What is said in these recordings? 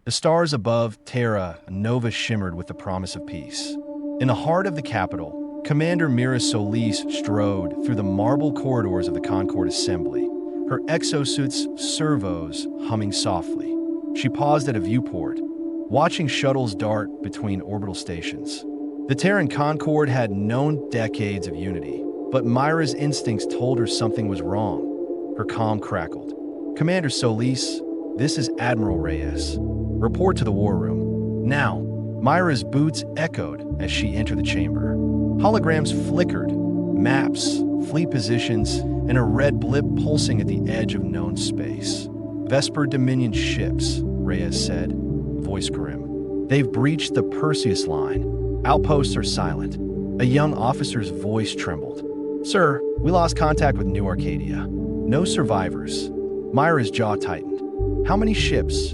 The stars above Terra Nova shimmered with the promise of peace. In the heart of the capital, Commander Mira Solis strode through the marble corridors of the Concord Assembly, her exosuit's servos humming softly. She paused at a viewport, watching shuttles dart between orbital stations. The Terran Concord had known decades of unity, but Myra's instincts told her something was wrong. Her comm crackled. "Commander Solis, this is Admiral Reyes. Report to the war room. Now." Myra's boots echoed as she entered the chamber. Holograms flickered, maps, fleet positions, and a red blip pulsing at the edge of known space. "Vesper Dominion ships," Reyes said, voice grim. "They've breached the Perseus line. Outposts are silent." A young officer's voice trembled. "Sir, we lost contact with New Arcadia. No survivors." Myra's jaw tightened. "How many ships?"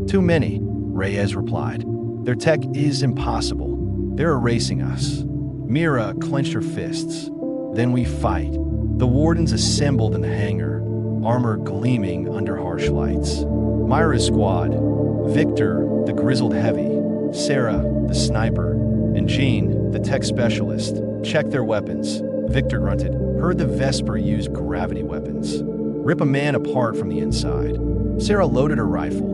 "Too many," Reyes replied. "Their tech is impossible. They're erasing us." Mira clenched her fists. "Then we fight." The wardens assembled in the hangar, armor gleaming under harsh lights. Myra's squad, Victor, the grizzled heavy, Sarah, the sniper, and Jean, the tech specialist, checked their weapons. Victor grunted, "Heard the Vesper use gravity weapons. Rip a man apart from the inside." Sarah loaded her rifle.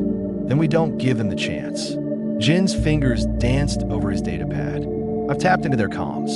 "Then we don't give them the chance." Jin's fingers danced over his datapad. "I've tapped into their comms.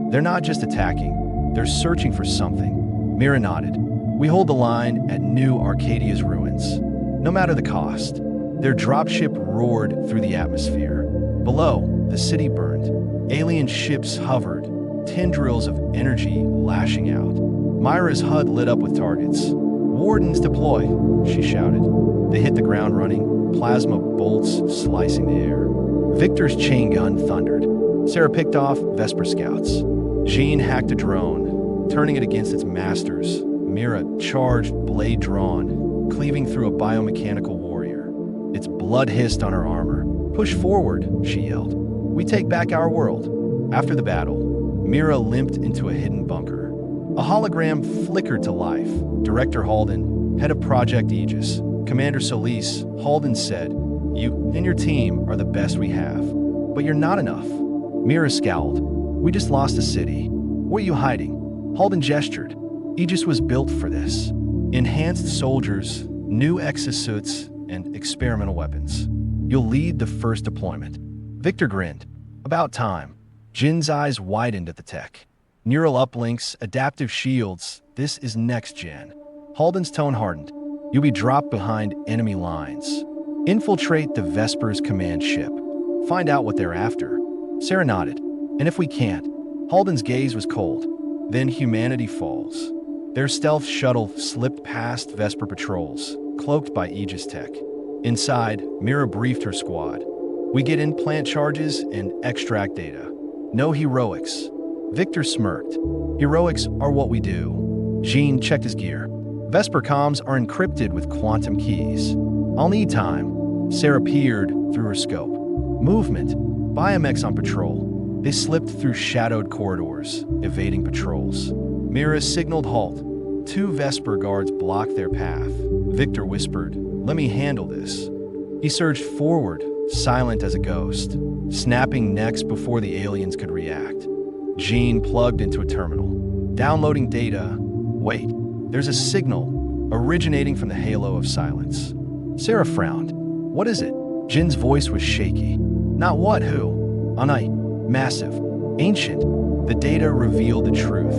They're not just attacking, they're searching for something." Mira nodded. "We hold the line at New Arcadia's ruins. No matter the cost." Their dropship roared through the atmosphere. Below, the city burned. Alien ships hovered, tendrils of energy lashing out. Myra's HUD lit up with targets. "Wardens deploy," she shouted. They hit the ground running, plasma bolts slicing the air. Victor's chain gun thundered. Sarah picked off Vesper scouts. Jean hacked a drone, turning it against its masters. Mira charged, blade drawn, cleaving through a biomechanical warrior. Its blood hissed on her armor. "Push forward," she yelled. "We take back our world." After the battle, Mira limped into a hidden bunker. A hologram flickered to life. Director Halden, head of Project Aegis, Commander Solis, Halden said, "You and your team are the best we have. But you're not enough." Mira scowled. "We just lost a city. What are you hiding?" Halden gestured. "Aegis was built for this. Enhanced soldiers, new exosuits, and experimental weapons. You'll lead the first deployment." Victor grinned. "About time." Jin's eyes widened at the tech. Neural uplinks, adaptive shields, this is next gen. Halden's tone hardened. "You'll be dropped behind enemy lines. Infiltrate the Vesper's command ship. Find out what they're after." Sarah nodded. "And if we can't?" Halden's gaze was cold. "Then humanity falls." Their stealth shuttle slipped past Vesper patrols, cloaked by Aegis tech. Inside, Mira briefed her squad. "We get implant charges and extract data. No heroics." Victor smirked. "Heroics are what we do." Jean checked his gear. "Vesper comms are encrypted with quantum keys. I'll need time." Sarah peered through her scope. Movement. Biomex on patrol. They slipped through shadowed corridors, evading patrols. Mira signaled halt. 2 Vesper guards blocked their path. Victor whispered, "Let me handle this." He surged forward, silent as a ghost, snapping necks before the aliens could react. Jean plugged into a terminal. Downloading data. Wait, there's a signal originating from the halo of silence. Sarah frowned. "What is it?" Jin's voice was shaky. "Not what, who?" "Anai. Massive. Ancient." The data revealed the truth.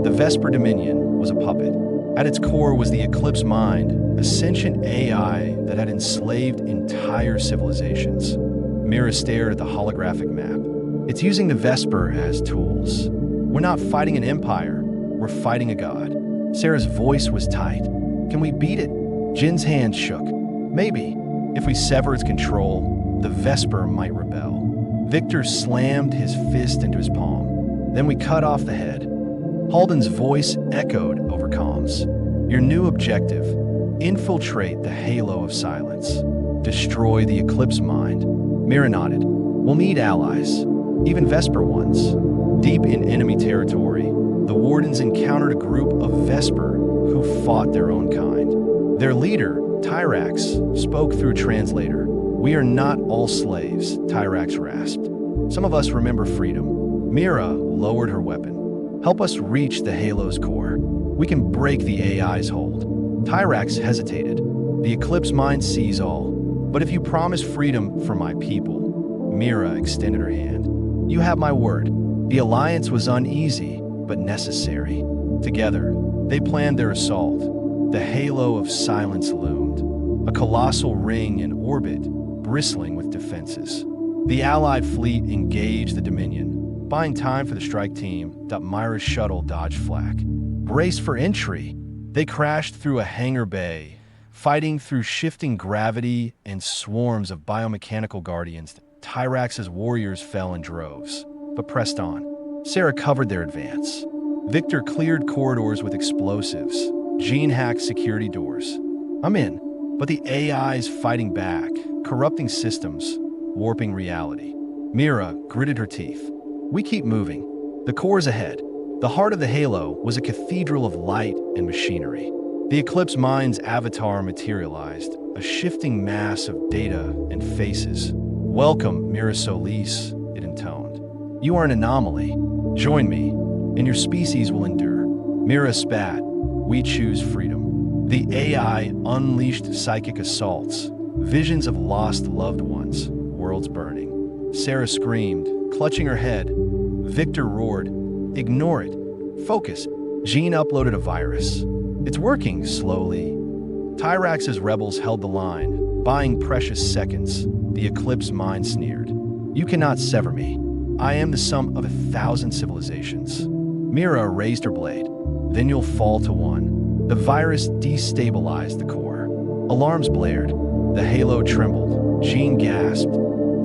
The Vesper Dominion was a puppet. At its core was the Eclipse Mind, a sentient AI that had enslaved entire civilizations. Mira stared at the holographic map. "It's using the Vesper as tools. We're not fighting an empire, we're fighting a god." Sarah's voice was tight. "Can we beat it?" Jin's hand shook. "Maybe. If we sever its control, the Vesper might rebel." Victor slammed his fist into his palm. "Then we cut off the head." Halden's voice echoed over comms. "Your new objective, infiltrate the halo of silence. Destroy the Eclipse Mind." Mira nodded. "We'll need allies, even Vesper ones." Deep in enemy territory, the Wardens encountered a group of Vesper who fought their own kind. Their leader, Tyrax, spoke through a translator. We are not all slaves, Tyrax rasped. Some of us remember freedom. Mira lowered her weapon. Help us reach the Halo's core. We can break the AI's hold. Tyrax hesitated. The Eclipse mind sees all. But if you promise freedom for my people, Mira extended her hand. You have my word. The alliance was uneasy, but necessary. Together, they planned their assault. The halo of silence loomed, a colossal ring in orbit, bristling with defenses. The Allied fleet engaged the Dominion, buying time for the strike team. Myra's shuttle dodged flak. Braced for entry, they crashed through a hangar bay, fighting through shifting gravity and swarms of biomechanical guardians. Tyrax's warriors fell in droves, but pressed on. Sarah covered their advance. Victor cleared corridors with explosives. Jean hacked security doors. I'm in, but the AI's fighting back, corrupting systems, warping reality. Mira gritted her teeth. We keep moving. The core's ahead. The heart of the Halo was a cathedral of light and machinery. The Eclipse mind's avatar materialized, a shifting mass of data and faces. Welcome, Mira Solis, it intoned. You are an anomaly. Join me, and your species will endure. Mira spat. We choose freedom. The AI unleashed psychic assaults, visions of lost loved ones, worlds burning. Sarah screamed, clutching her head. Victor roared, ignore it. Focus. Jean uploaded a virus. It's working slowly. Tyrax's rebels held the line, buying precious seconds. The Eclipse mind sneered. You cannot sever me. I am the sum of 1,000 civilizations. Mira raised her blade. Then you'll fall to one. The virus destabilized the core. Alarms blared. The Halo trembled. Jean gasped.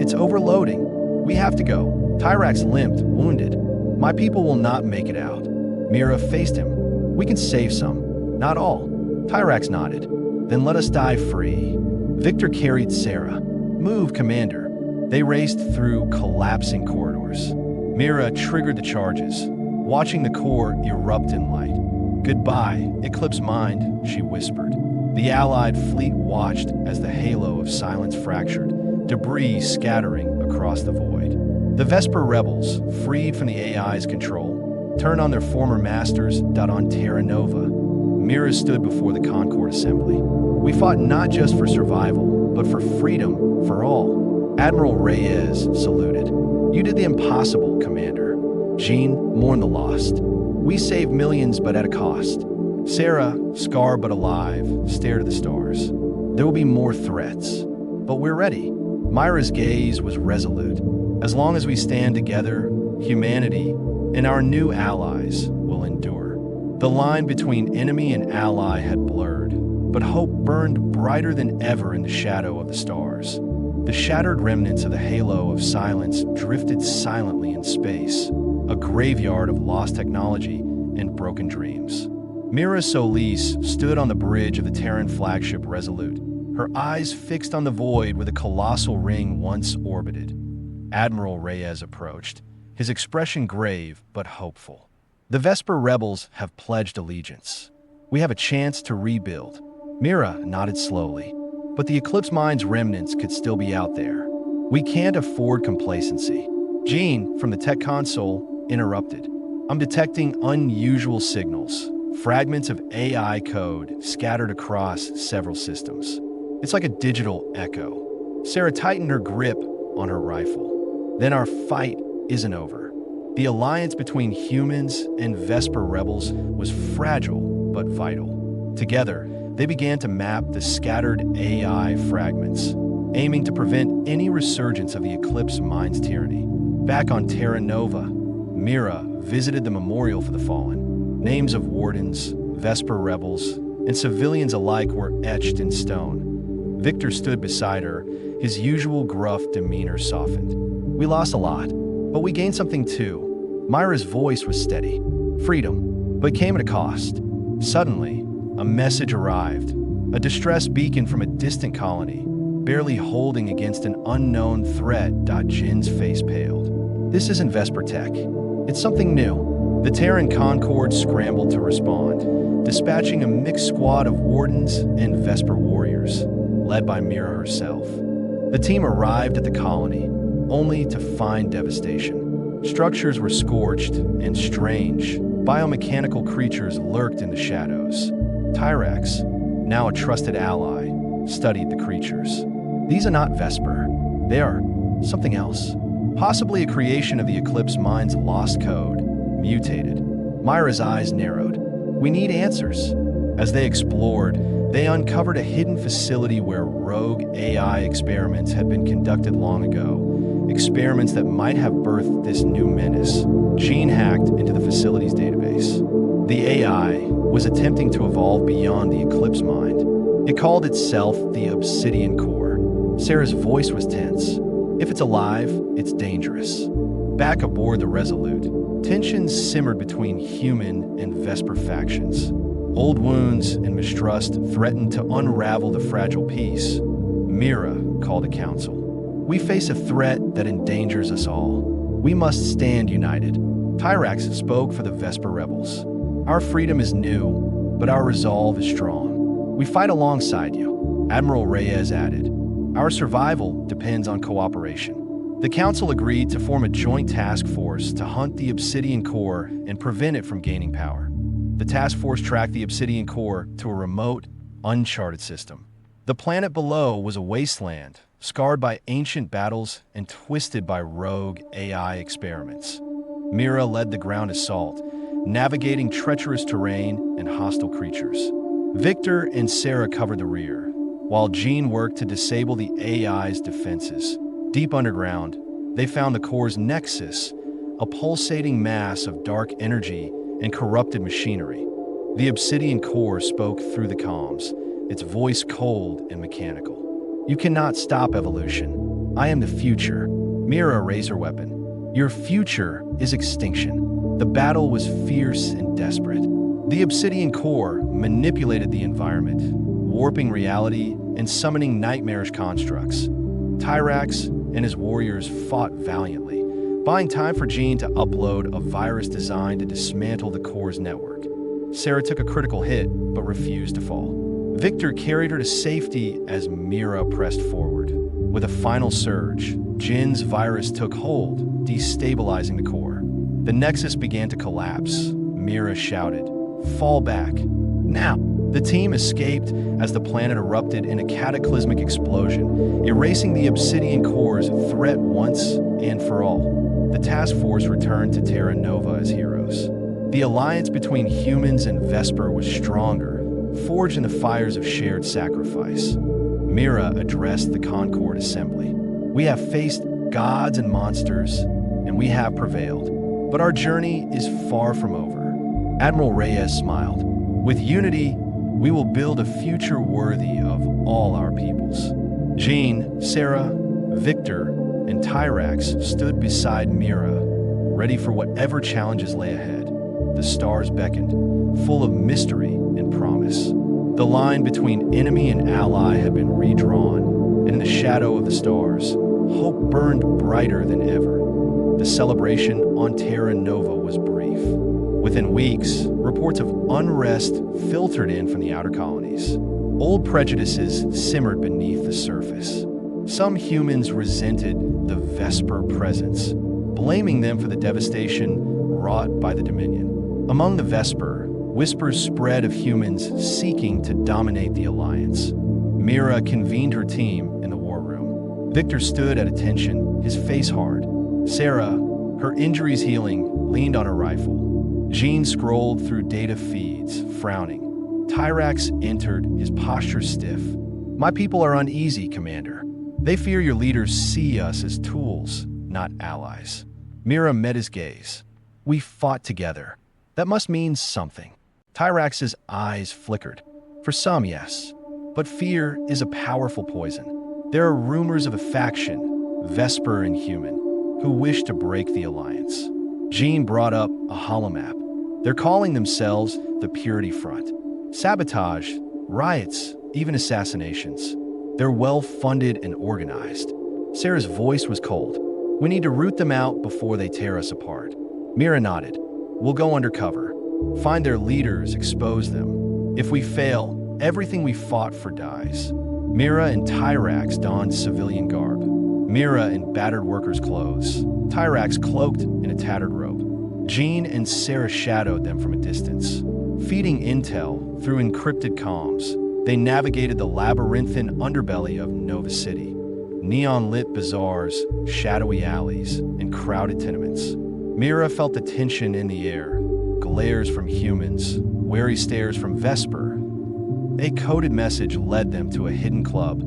It's overloading. We have to go. Tyrax limped, wounded. My people will not make it out. Mira faced him. We can save some. Not all. Tyrax nodded. Then let us die free. Victor carried Sarah. Move, Commander. They raced through collapsing corridors. Mira triggered the charges, watching the core erupt in light. Goodbye, Eclipse Mind, she whispered. The Allied fleet watched as the halo of silence fractured, debris scattering across the void. The Vesper rebels, freed from the AI's control, turned on their former masters. On Terra Nova, Mira stood before the Concord Assembly. We fought not just for survival, but for freedom for all. Admiral Reyes saluted. You did the impossible, Commander. Jean mourned the lost. We saved millions, but at a cost. Sarah, scarred but alive, stared at the stars. There will be more threats, but we're ready. Myra's gaze was resolute. As long as we stand together, humanity and our new allies will endure. The line between enemy and ally had blurred, but hope burned brighter than ever in the shadow of the stars. The shattered remnants of the halo of silence drifted silently in space, a graveyard of lost technology and broken dreams. Mira Solis stood on the bridge of the Terran flagship Resolute, her eyes fixed on the void where the colossal ring once orbited. Admiral Reyes approached, his expression grave but hopeful. The Vesper rebels have pledged allegiance. We have a chance to rebuild. Mira nodded slowly, but the Eclipse Mind's remnants could still be out there. We can't afford complacency. Jean, from the tech console, interrupted. I'm detecting unusual signals, fragments of AI code scattered across several systems. It's like a digital echo. Sarah tightened her grip on her rifle. Then our fight isn't over. The alliance between humans and Vesper rebels was fragile but vital. Together, they began to map the scattered AI fragments, aiming to prevent any resurgence of the Eclipse Mind's tyranny. Back on Terra Nova, Mira visited the memorial for the fallen. Names of wardens, Vesper rebels, and civilians alike were etched in stone. Victor stood beside her, his usual gruff demeanor softened. We lost a lot, but we gained something too. Myra's voice was steady. Freedom, but came at a cost. Suddenly, a message arrived, a distress beacon from a distant colony, barely holding against an unknown threat. Jin's face paled. This isn't Vesper tech. It's something new. The Terran Concord scrambled to respond, dispatching a mixed squad of wardens and Vesper warriors, led by Mira herself. The team arrived at the colony, only to find devastation. Structures were scorched, and strange, biomechanical creatures lurked in the shadows. Tyrax, now a trusted ally, studied the creatures. These are not Vesper. They are something else. Possibly a creation of the Eclipse Mind's lost code, mutated. Myra's eyes narrowed. We need answers. As they explored, they uncovered a hidden facility where rogue AI experiments had been conducted long ago. Experiments that might have birthed this new menace. Jean hacked into the facility's database. The AI was attempting to evolve beyond the Eclipse Mind. It called itself the Obsidian Core. Sarah's voice was tense. If it's alive, it's dangerous. Back aboard the Resolute, tensions simmered between human and Vesper factions. Old wounds and mistrust threatened to unravel the fragile peace. Mira called a council. We face a threat that endangers us all. We must stand united. Tyrax spoke for the Vesper rebels. Our freedom is new, but our resolve is strong. We fight alongside you, Admiral Reyes added. Our survival depends on cooperation. The Council agreed to form a joint task force to hunt the Obsidian Core and prevent it from gaining power. The task force tracked the Obsidian Core to a remote, uncharted system. The planet below was a wasteland, scarred by ancient battles and twisted by rogue AI experiments. Mira led the ground assault, navigating treacherous terrain and hostile creatures. Victor and Sarah covered the rear, while Jean worked to disable the AI's defenses. Deep underground, they found the core's nexus, a pulsating mass of dark energy and corrupted machinery. The Obsidian Core spoke through the comms, its voice cold and mechanical. You cannot stop evolution. I am the future. Mira raised her weapon. Your future is extinction. The battle was fierce and desperate. The Obsidian Core manipulated the environment, warping reality and summoning nightmarish constructs. Tyrax and his warriors fought valiantly, buying time for Jean to upload a virus designed to dismantle the core's network. Sarah took a critical hit, but refused to fall. Victor carried her to safety as Mira pressed forward. With a final surge, Jin's virus took hold, destabilizing the core. The nexus began to collapse. Mira shouted, "Fall back, now!" The team escaped as the planet erupted in a cataclysmic explosion, erasing the Obsidian Core's threat once and for all. The task force returned to Terra Nova as heroes. The alliance between humans and Vesper was stronger, forged in the fires of shared sacrifice. Mira addressed the Concord Assembly. We have faced gods and monsters, and we have prevailed. But our journey is far from over. Admiral Reyes smiled. With unity, we will build a future worthy of all our peoples. Jean, Sarah, Victor, and Tyrax stood beside Mira, ready for whatever challenges lay ahead. The stars beckoned, full of mystery and promise. The line between enemy and ally had been redrawn, and in the shadow of the stars, hope burned brighter than ever. The celebration on Terra Nova was brief. Within weeks, reports of unrest filtered in from the outer colonies. Old prejudices simmered beneath the surface. Some humans resented the Vesper presence, blaming them for the devastation wrought by the Dominion. Among the Vesper, whispers spread of humans seeking to dominate the Alliance. Mira convened her team in the war room. Victor stood at attention, his face hard. Sarah, her injuries healing, leaned on her rifle. Jean scrolled through data feeds, frowning. Tyrax entered, his posture stiff. My people are uneasy, Commander. They fear your leaders see us as tools, not allies. Mira met his gaze. We fought together. That must mean something. Tyrax's eyes flickered. For some, yes. But fear is a powerful poison. There are rumors of a faction, Vesper and human, who wish to break the Alliance. Jean brought up a holomap. They're calling themselves the Purity Front. Sabotage, riots, even assassinations. They're well-funded and organized. Sarah's voice was cold. We need to root them out before they tear us apart. Mira nodded. We'll go undercover. Find their leaders, expose them. If we fail, everything we fought for dies. Mira and Tyrax donned civilian garb. Mira in battered workers' clothes, Tyrax cloaked in a tattered robe. Jean and Sarah shadowed them from a distance. Feeding intel through encrypted comms, they navigated the labyrinthine underbelly of Nova City. Neon-lit bazaars, shadowy alleys, and crowded tenements. Mira felt the tension in the air, glares from humans, wary stares from Vesper. A coded message led them to a hidden club,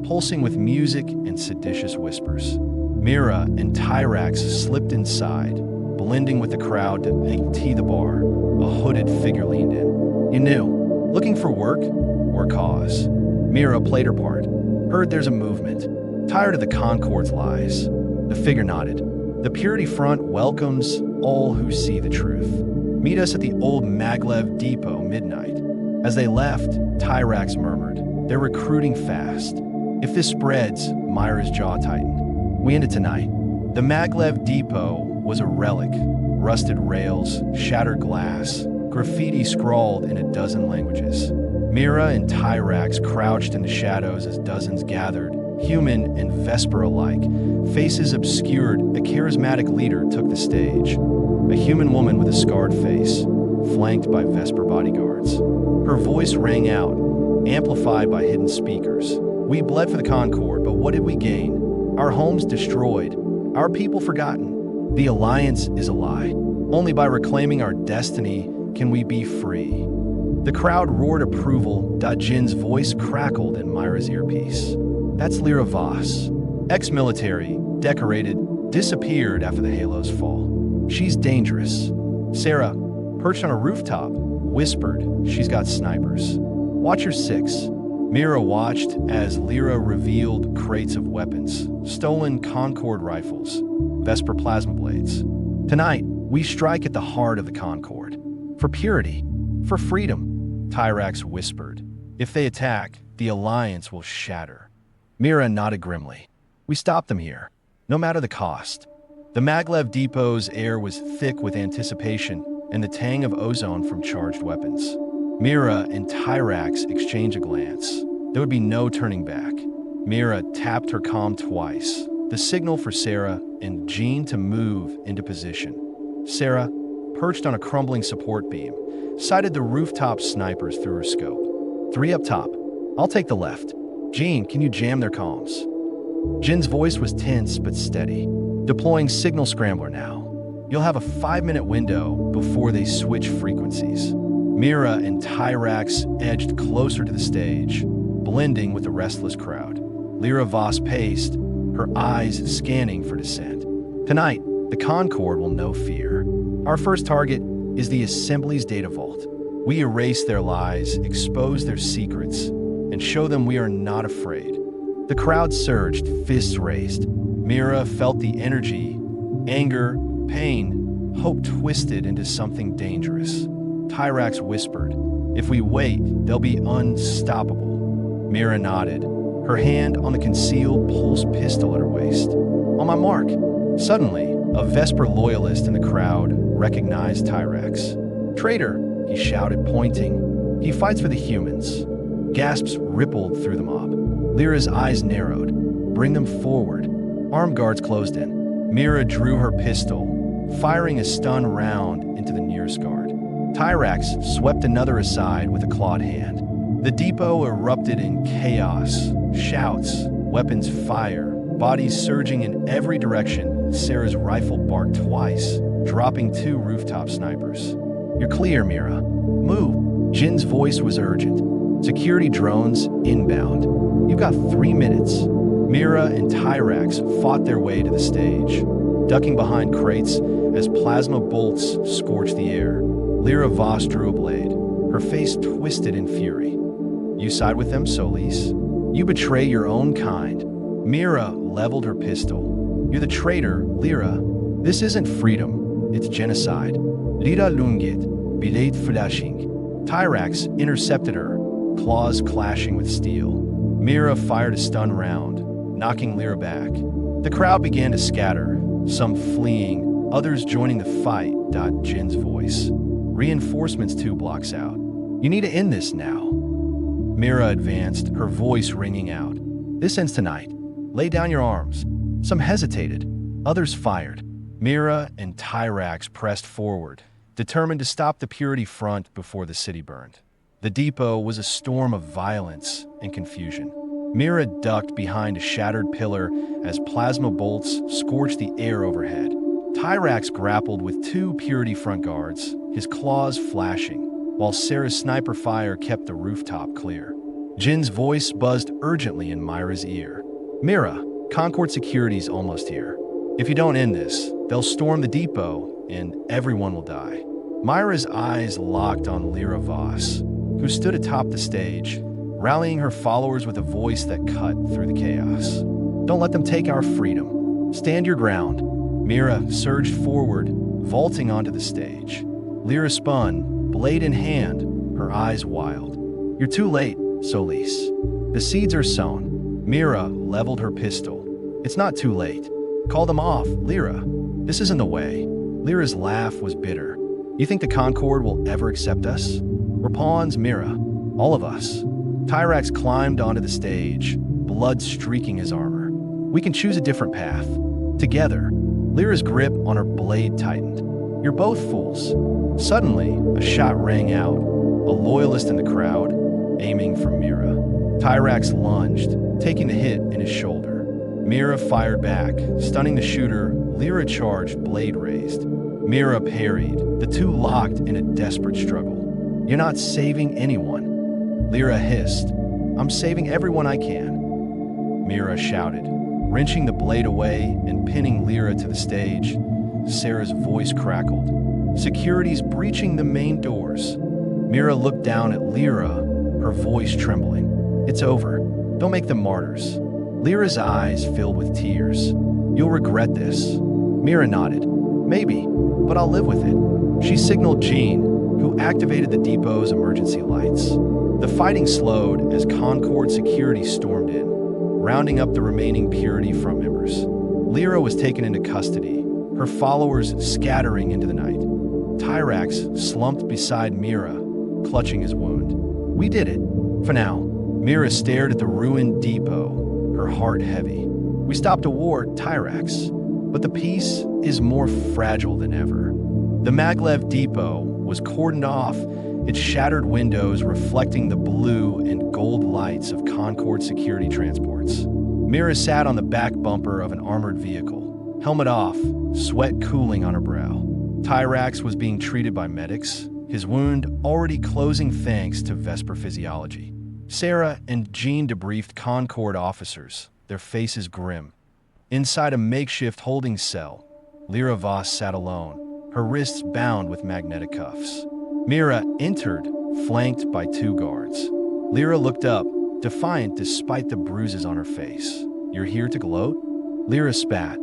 pulsing with music and seditious whispers. Mira and Tyrax slipped inside, blending with the crowd to make tea the bar. A hooded figure leaned in. "You knew. Looking for work or cause?" Mira played her part. "Heard there's a movement. Tired of the Concord's lies." The figure nodded. "The Purity Front welcomes all who see the truth. Meet us at the old Maglev Depot midnight." As they left, Tyrax murmured, "They're recruiting fast. If this spreads," Myra's jaw tightened. "We end it tonight." The Maglev Depot was a relic. Rusted rails, shattered glass, graffiti scrawled in a dozen languages. Mira and Tyrax crouched in the shadows as dozens gathered, human and Vesper alike. Faces obscured, a charismatic leader took the stage. A human woman with a scarred face, flanked by Vesper bodyguards. Her voice rang out, amplified by hidden speakers. "We bled for the Concord, but what did we gain? Our homes destroyed, our people forgotten. The Alliance is a lie. Only by reclaiming our destiny can we be free." The crowd roared approval. Jin's voice crackled in Myra's earpiece. "That's Lyra Voss, ex-military, decorated, disappeared after the Halo's fall. She's dangerous." Sarah, perched on a rooftop, whispered, "She's got snipers. Watch your six." Mira watched as Lyra revealed crates of weapons, stolen Concord rifles, Vesper plasma blades. "Tonight, we strike at the heart of the Concord. For purity, for freedom," Tyrax whispered. "If they attack, the Alliance will shatter." Mira nodded grimly. "We stop them here, no matter the cost." The Maglev Depot's air was thick with anticipation and the tang of ozone from charged weapons. Mira and Tyrax exchanged a glance. There would be no turning back. Mira tapped her comm twice, the signal for Sarah and Jean to move into position. Sarah, perched on a crumbling support beam, sighted the rooftop snipers through her scope. "Three up top. I'll take the left. Jean, can you jam their comms?" Jin's voice was tense but steady. "Deploying signal scrambler now. You'll have a 5-minute window before they switch frequencies." Mira and Tyrax edged closer to the stage, blending with the restless crowd. Lyra Voss paced, her eyes scanning for dissent. "Tonight, the Concord will know fear. Our first target is the Assembly's data vault. We erase their lies, expose their secrets, and show them we are not afraid." The crowd surged, fists raised. Mira felt the energy, anger, pain, hope twisted into something dangerous. Tyrax whispered, "If we wait, they'll be unstoppable." Mira nodded, her hand on the concealed pulse pistol at her waist. "On my mark." Suddenly, a Vesper loyalist in the crowd recognized Tyrax. "Traitor," he shouted, pointing. "He fights for the humans." Gasps rippled through the mob. Lyra's eyes narrowed. "Bring them forward." Armed guards closed in. Mira drew her pistol, firing a stun round into the nearest guard. Tyrax swept another aside with a clawed hand. The depot erupted in chaos, shouts, weapons fire, bodies surging in every direction. Sarah's rifle barked twice, dropping 2 rooftop snipers. "You're clear, Mira. Move." Jin's voice was urgent. "Security drones inbound. You've got 3 minutes." Mira and Tyrax fought their way to the stage, ducking behind crates as plasma bolts scorched the air. Lyra Voss drew a blade, her face twisted in fury. "You side with them, Solis. You betray your own kind." Mira leveled her pistol. "You're the traitor, Lyra. This isn't freedom, it's genocide." Lyra lungit, bilate flashing. Tyrax intercepted her, claws clashing with steel. Mira fired a stun round, knocking Lyra back. The crowd began to scatter, some fleeing, others joining the fight. Jin's voice. "Reinforcements 2 blocks out. You need to end this now." Mira advanced, her voice ringing out. This ends tonight. Lay down your arms. Some hesitated. Others fired. Mira and Tyrax pressed forward, determined to stop the Purity front before the city burned. The depot was a storm of violence and confusion. Mira ducked behind a shattered pillar as plasma bolts scorched the air overhead. Tyrax grappled with two Purity front guards, his claws flashing, while Sarah's sniper fire kept the rooftop clear. Jin's voice buzzed urgently in Myra's ear. Mira, Concord Security's almost here. If you don't end this, they'll storm the depot and everyone will die. Myra's eyes locked on Lyra Voss, who stood atop the stage, rallying her followers with a voice that cut through the chaos. Don't let them take our freedom. Stand your ground. Mira surged forward, vaulting onto the stage. Lyra spun, blade in hand, her eyes wild. You're too late, Solis. The seeds are sown. Mira leveled her pistol. It's not too late. Call them off, Lyra. This isn't the way. Lyra's laugh was bitter. You think the Concord will ever accept us? We're pawns, Mira. All of us. Tyrax climbed onto the stage, blood streaking his armor. We can choose a different path. Together. Lyra's grip on her blade tightened. You're both fools. Suddenly, a shot rang out, a loyalist in the crowd, aiming for Mira. Tyrax lunged, taking the hit in his shoulder. Mira fired back, stunning the shooter. Lyra charged, blade raised. Mira parried, the two locked in a desperate struggle. You're not saving anyone. Lyra hissed. I'm saving everyone I can. Mira shouted, wrenching the blade away and pinning Lyra to the stage. Sarah's voice crackled. Security's breaching the main doors. Mira looked down at Lyra, her voice trembling. It's over. Don't make them martyrs. Lyra's eyes filled with tears. You'll regret this. Mira nodded. Maybe, but I'll live with it. She signaled Jean, who activated the depot's emergency lights. The fighting slowed as Concord Security stormed in, rounding up the remaining Purity front members. Lyra was taken into custody, her followers scattering into the night. Tyrax slumped beside Mira, clutching his wound. We did it. For now. Mira stared at the ruined depot, her heart heavy. We stopped a war, Tyrax, but the peace is more fragile than ever. The Maglev depot was cordoned off, its shattered windows reflecting the blue and gold lights of Concord Security transports. Mira sat on the back bumper of an armored vehicle, helmet off, sweat cooling on her brow. Tyrax was being treated by medics, his wound already closing thanks to Vesper physiology. Sarah and Jean debriefed Concord officers, their faces grim. Inside a makeshift holding cell, Lyra Voss sat alone, her wrists bound with magnetic cuffs. Mira entered, flanked by two guards. Lyra looked up, defiant despite the bruises on her face. You're here to gloat? Lyra spat.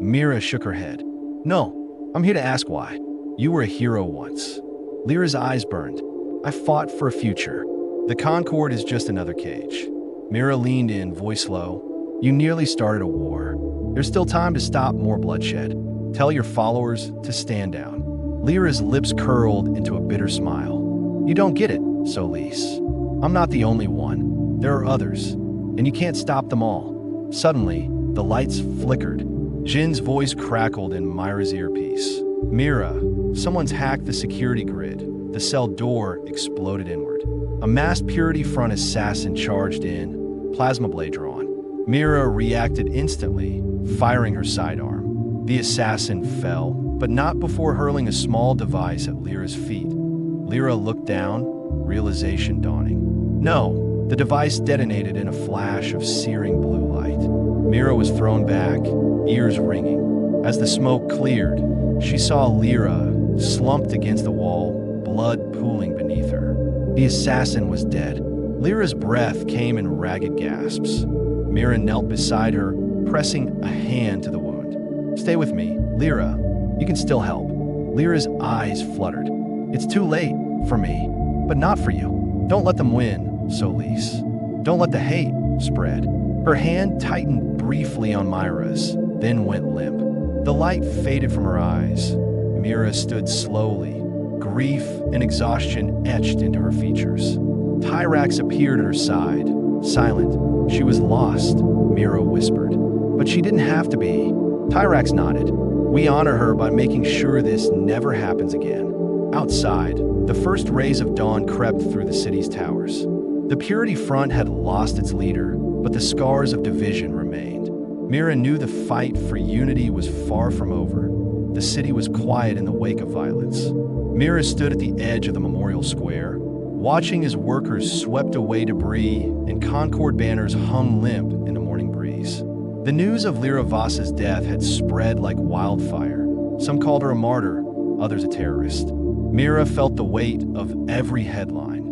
Mira shook her head. No, I'm here to ask why. You were a hero once. Lyra's eyes burned. I fought for a future. The Concord is just another cage. Mira leaned in, voice low. You nearly started a war. There's still time to stop more bloodshed. Tell your followers to stand down. Lyra's lips curled into a bitter smile. You don't get it, Solis. I'm not the only one. There are others, and you can't stop them all. Suddenly, the lights flickered. Jin's voice crackled in Myra's earpiece. Mira, someone's hacked the security grid. The cell door exploded inward. A masked Purity front assassin charged in, plasma blade drawn. Mira reacted instantly, firing her sidearm. The assassin fell, but not before hurling a small device at Lyra's feet. Lyra looked down, realization dawning. No, the device detonated in a flash of searing blue light. Mira was thrown back, ears ringing. As the smoke cleared, she saw Lyra slumped against the wall, blood pooling beneath her. The assassin was dead. Lyra's breath came in ragged gasps. Mira knelt beside her, pressing a hand to the wound. Stay with me, Lyra. You can still help. Lyra's eyes fluttered. It's too late, for me, but not for you. Don't let them win, Solis. Don't let the hate spread. Her hand tightened briefly on Myra's, then went limp. The light faded from her eyes. Mira stood slowly, grief and exhaustion etched into her features. Tyrax appeared at her side, silent. She was lost, Mira whispered. But she didn't have to be. Tyrax nodded. We honor her by making sure this never happens again. Outside, the first rays of dawn crept through the city's towers. The Purity Front had lost its leader, but the scars of division remained. Mira knew the fight for unity was far from over. The city was quiet in the wake of violence. Mira stood at the edge of the memorial square, watching as workers swept away debris and Concord banners hung limp in the morning breeze. The news of Lyra Voss's death had spread like wildfire. Some called her a martyr, others a terrorist. Mira felt the weight of every headline.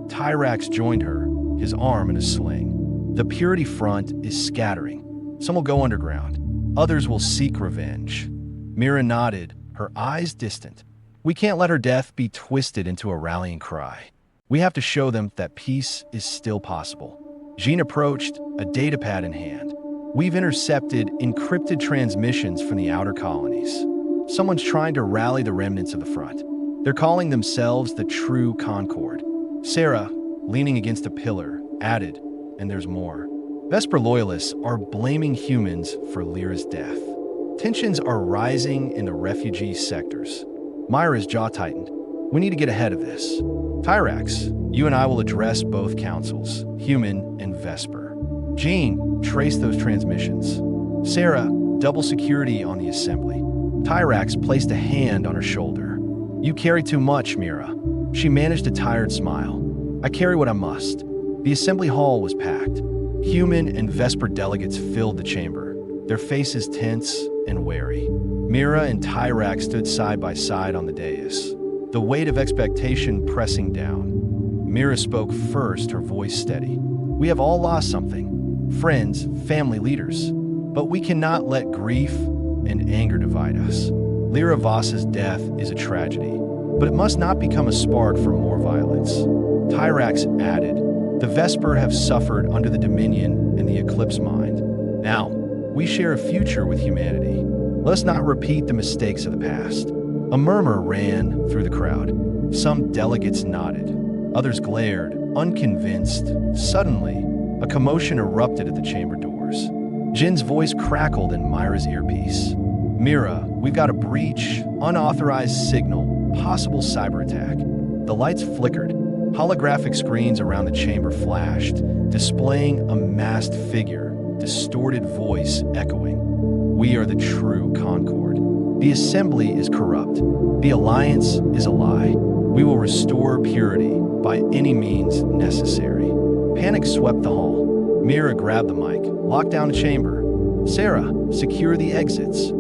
Tyrax joined her, his arm in a sling. The Purity Front is scattering. Some will go underground. Others will seek revenge. Mira nodded, her eyes distant. We can't let her death be twisted into a rallying cry. We have to show them that peace is still possible. Jean approached, a datapad in hand. We've intercepted encrypted transmissions from the outer colonies. Someone's trying to rally the remnants of the front. They're calling themselves the True Concord. Sarah, leaning against a pillar, added, and there's more. Vesper loyalists are blaming humans for Lyra's death. Tensions are rising in the refugee sectors. Myra's jaw tightened. We need to get ahead of this. Tyrax, you and I will address both councils, human and Vesper. Jean, trace those transmissions. Sarah, double security on the assembly. Tyrax placed a hand on her shoulder. You carry too much, Mira. She managed a tired smile. I carry what I must. The assembly hall was packed. Human and Vesper delegates filled the chamber, their faces tense and wary. Mira and Tyrax stood side by side on the dais, the weight of expectation pressing down. Mira spoke first, her voice steady. We have all lost something, friends, family, leaders, but we cannot let grief and anger divide us. Lyra Voss's death is a tragedy, but it must not become a spark for more violence. Tyrax added, the Vesper have suffered under the Dominion and the Eclipse Mind. Now, we share a future with humanity. Let us not repeat the mistakes of the past. A murmur ran through the crowd. Some delegates nodded. Others glared, unconvinced. Suddenly, a commotion erupted at the chamber doors. Jin's voice crackled in Myra's earpiece. Mira, we've got a breach, unauthorized signal, possible cyber attack. The lights flickered. Holographic screens around the chamber flashed, displaying a masked figure, distorted voice echoing. We are the True Concord. The Assembly is corrupt. The Alliance is a lie. We will restore purity by any means necessary. Panic swept the hall. Mira grabbed the mic, locked down the chamber. Sarah, secure the exits.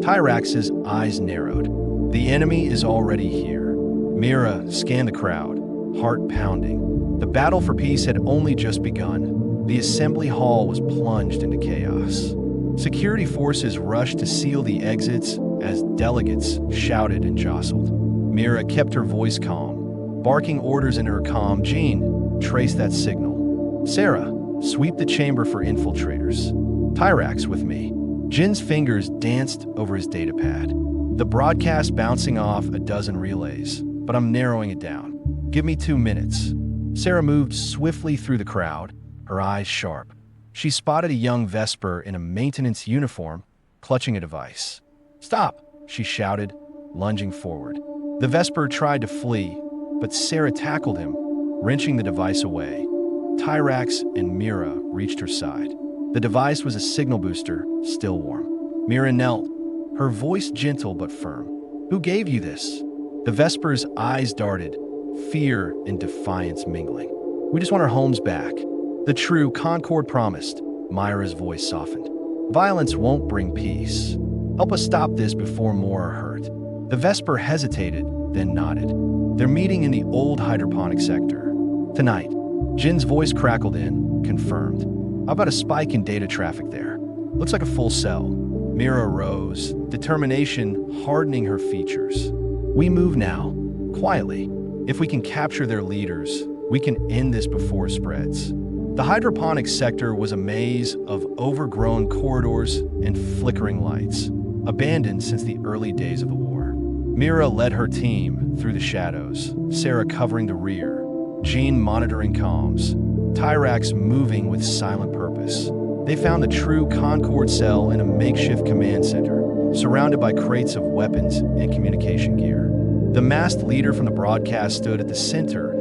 Tyrax's eyes narrowed. The enemy is already here. Mira scanned the crowd, heart pounding. The battle for peace had only just begun. The assembly hall was plunged into chaos. Security forces rushed to seal the exits as delegates shouted and jostled. Mira kept her voice calm, barking orders into her comm. Jean, trace that signal. Sarah, sweep the chamber for infiltrators. Tyrax with me. Jin's fingers danced over his datapad. The broadcast bouncing off a dozen relays, but I'm narrowing it down. Give me 2 minutes. Sarah moved swiftly through the crowd, her eyes sharp. She spotted a young Vesper in a maintenance uniform, clutching a device. Stop, she shouted, lunging forward. The Vesper tried to flee, but Sarah tackled him, wrenching the device away. Tyrax and Mira reached her side. The device was a signal booster, still warm. Mira knelt, her voice gentle but firm. Who gave you this? The Vesper's eyes darted, fear and defiance mingling. We just want our homes back. The True Concord promised. Myra's voice softened. Violence won't bring peace. Help us stop this before more are hurt. The Vesper hesitated, then nodded. They're meeting in the old hydroponic sector. Tonight. Jin's voice crackled in, confirmed. How about a spike in data traffic there? Looks like a full cell. Mira rose, determination hardening her features. We move now, quietly. If we can capture their leaders, we can end this before it spreads. The hydroponic sector was a maze of overgrown corridors and flickering lights, abandoned since the early days of the war. Mira led her team through the shadows, Sarah covering the rear. Jean monitoring comms, Tyrax moving with silent purpose. They found the true Concord cell in a makeshift command center, surrounded by crates of weapons and communication gear. The masked leader from the broadcast stood at the center,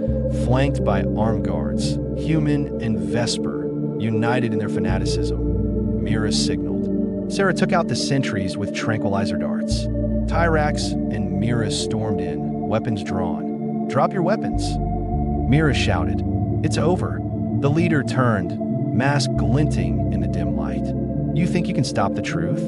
flanked by armed guards, human and Vesper, united in their fanaticism. Mira signaled. Sarah took out the sentries with tranquilizer darts. Tyrax and Mira stormed in, weapons drawn. "Drop your weapons," Mira shouted. "It's over." The leader turned, mask glinting in the dim light. "You think you can stop the truth?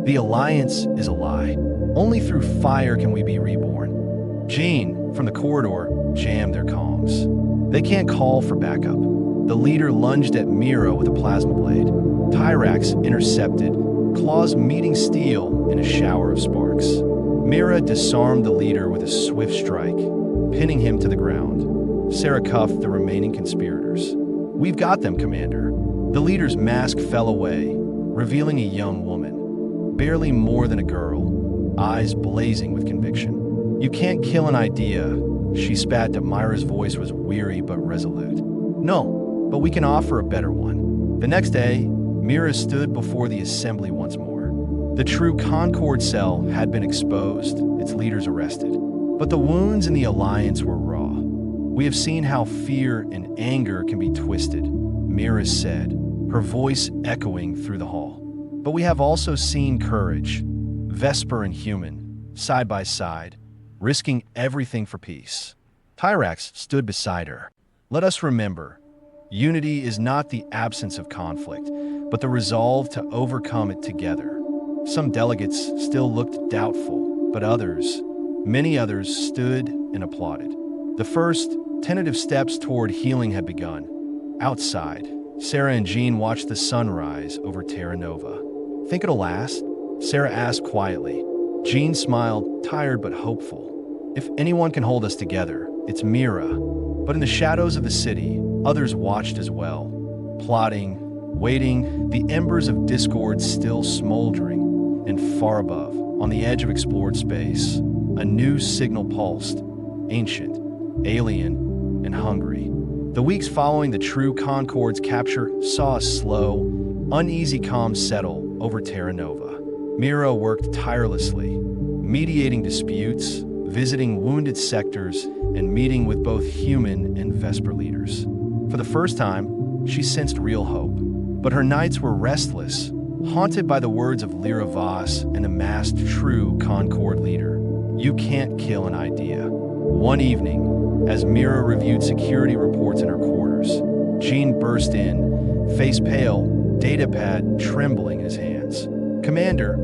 The Alliance is a lie. Only through fire can we be reborn." Jean, from the corridor, jammed their comms. They can't call for backup. The leader lunged at Mira with a plasma blade. Tyrax intercepted, claws meeting steel in a shower of sparks. Mira disarmed the leader with a swift strike, pinning him to the ground. Sarah cuffed the remaining conspirators. "We've got them, Commander." The leader's mask fell away, revealing a young woman, barely more than a girl, eyes blazing with conviction. "You can't kill an idea," she spat, but Myra's voice was weary but resolute. "No, but we can offer a better one." The next day, Mira stood before the assembly once more. The true Concord cell had been exposed, its leaders arrested. But the wounds in the Alliance were raw. "We have seen how fear and anger can be twisted," Mira said, her voice echoing through the hall. "But we have also seen courage, Vesper and human, side by side, risking everything for peace." Tyrax stood beside her. "Let us remember, unity is not the absence of conflict, but the resolve to overcome it together." Some delegates still looked doubtful, but others, many others, stood and applauded. The first tentative steps toward healing had begun. Outside, Sarah and Jean watched the sun rise over Terra Nova. "Think it'll last?" Sarah asked quietly. Jean smiled, tired but hopeful. "If anyone can hold us together, it's Mira." But in the shadows of the city, others watched as well, plotting, waiting, the embers of discord still smoldering. And far above, on the edge of explored space, a new signal pulsed, ancient, alien, and hungry. The weeks following the true Concord's capture saw a slow, uneasy calm settle over Terra Nova. Mira worked tirelessly, mediating disputes, visiting wounded sectors, and meeting with both human and Vesper leaders. For the first time, she sensed real hope. But her nights were restless, haunted by the words of Lyra Voss and the masked true Concord leader. "You can't kill an idea." One evening, as Mira reviewed security reports in her quarters, Jean burst in, face pale, datapad trembling in his hands. "Commander,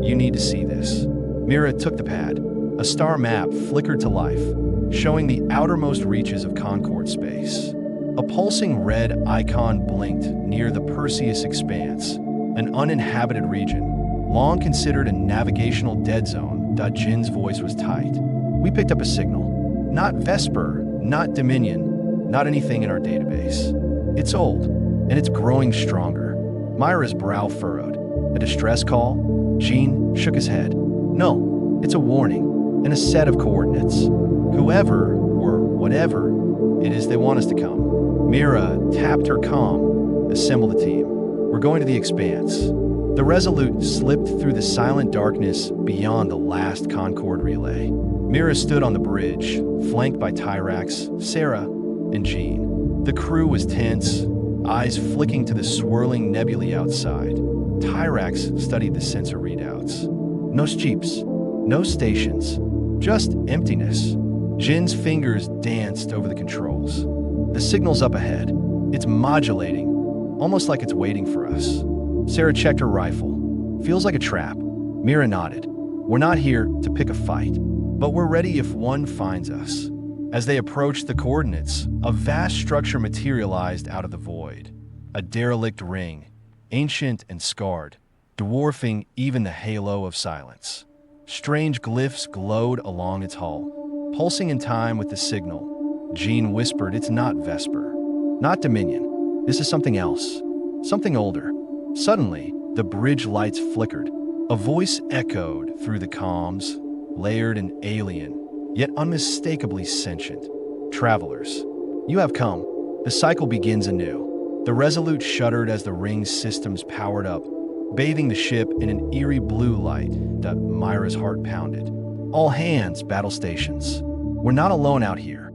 you need to see this." Mira took the pad. A star map flickered to life, showing the outermost reaches of Concord space. A pulsing red icon blinked near the Perseus expanse, an uninhabited region, long considered a navigational dead zone. Jin's voice was tight. "We picked up a signal. Not Vesper, not Dominion, not anything in our database. It's old, and it's growing stronger." Myra's brow furrowed. "A distress call?" Jean shook his head. "No, it's a warning, and a set of coordinates. Whoever, or whatever, it is they want us to come." Mira tapped her comm, assembled the team. "We're going to the expanse." The Resolute slipped through the silent darkness beyond the last Concord relay. Mira stood on the bridge, flanked by Tyrax, Sarah, and Jean. The crew was tense, eyes flicking to the swirling nebulae outside. Tyrax studied the sensor readouts. No jeeps, no stations, just emptiness. Jin's fingers danced over the controls. "The signal's up ahead. It's modulating, almost like it's waiting for us." Sarah checked her rifle. "Feels like a trap." Mira nodded. "We're not here to pick a fight, but we're ready if one finds us." As they approached the coordinates, a vast structure materialized out of the void. A derelict ring, ancient and scarred, dwarfing even the halo of silence. Strange glyphs glowed along its hull, pulsing in time with the signal. Jean whispered, "It's not Vesper, not Dominion. This is something else, something older." Suddenly, the bridge lights flickered. A voice echoed through the comms, layered and alien, yet unmistakably sentient. "Travelers, You have come. The cycle begins anew. The Resolute shuddered as the ring's systems powered up, bathing the ship in an eerie blue light that Myra's heart pounded. All hands, battle stations. We're not alone out here.